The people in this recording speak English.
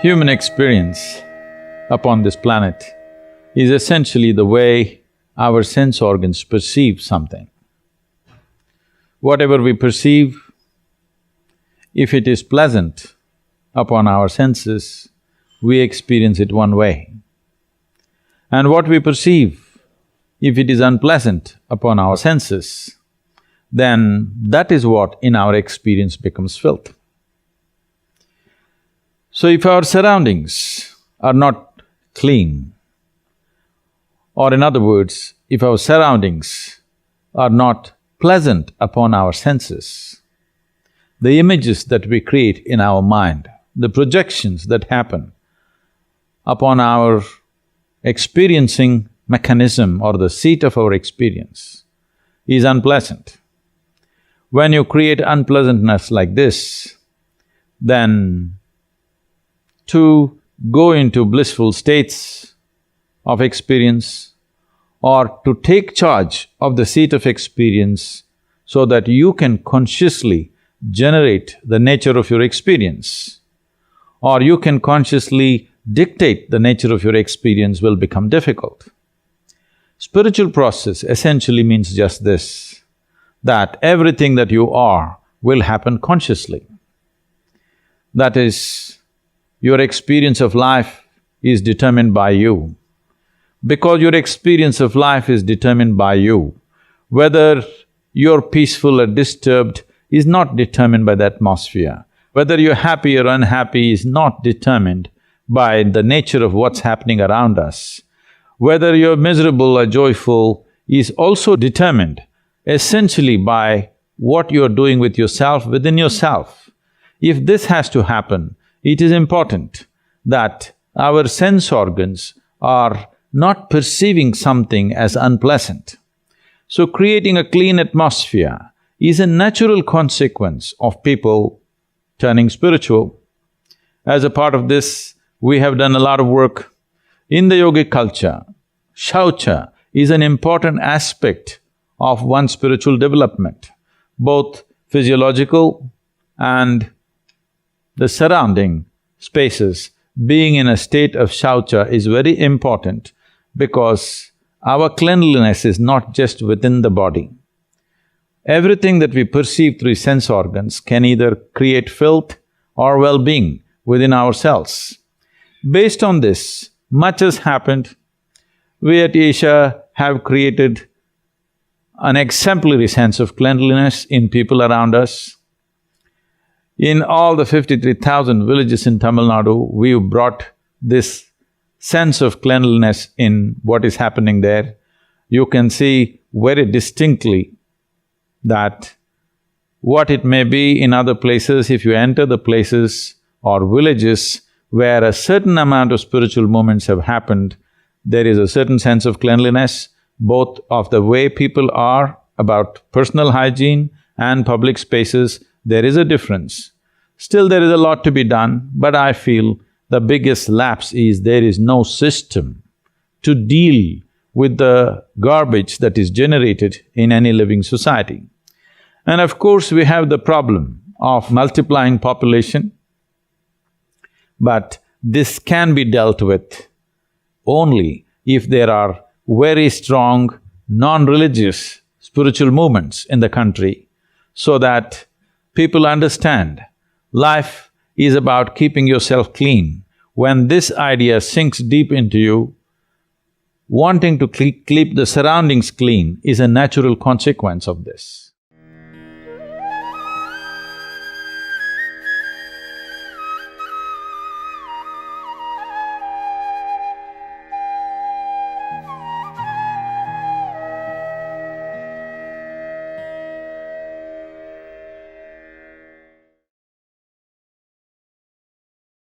Human experience upon this planet is essentially the way our sense organs perceive something. Whatever we perceive, if it is pleasant upon our senses, we experience it one way. And what we perceive, if it is unpleasant upon our senses, then that is what in our experience becomes filth. So if our surroundings are not clean, or in other words, if our surroundings are not pleasant upon our senses, the images that we create in our mind, the projections that happen upon our experiencing mechanism or the seat of our experience is unpleasant. When you create unpleasantness like this, then to go into blissful states of experience or to take charge of the seat of experience so that you can consciously generate the nature of your experience, or you can consciously dictate the nature of your experience will become difficult. Spiritual process essentially means just this, that everything that you are will happen consciously. That is, your experience of life is determined by you. Because your experience of life is determined by you, whether you're peaceful or disturbed is not determined by the atmosphere. Whether you're happy or unhappy is not determined by the nature of what's happening around us. Whether you're miserable or joyful is also determined essentially by what you're doing with yourself, within yourself. If this has to happen, it is important that our sense organs are not perceiving something as unpleasant. So creating a clean atmosphere is a natural consequence of people turning spiritual. As a part of this, we have done a lot of work. In the yogic culture, shaucha is an important aspect of one's spiritual development, both physiological and the surrounding spaces. Being in a state of shaucha is very important because our cleanliness is not just within the body. Everything that we perceive through sense organs can either create filth or well-being within ourselves. Based on this, much has happened. We at Isha have created an exemplary sense of cleanliness in people around us. In all the 53,000 villages in Tamil Nadu, we've brought this sense of cleanliness in what is happening there. You can see very distinctly that what it may be in other places, if you enter the places or villages where a certain amount of spiritual movements have happened, there is a certain sense of cleanliness, both of the way people are about personal hygiene and public spaces. There is a difference. Still there is a lot to be done, but I feel the biggest lapse is there is no system to deal with the garbage that is generated in any living society. And of course, we have the problem of multiplying population, but this can be dealt with only if there are very strong, non-religious spiritual movements in the country, so that people understand life is about keeping yourself clean. When this idea sinks deep into you, wanting to keep the surroundings clean is a natural consequence of this.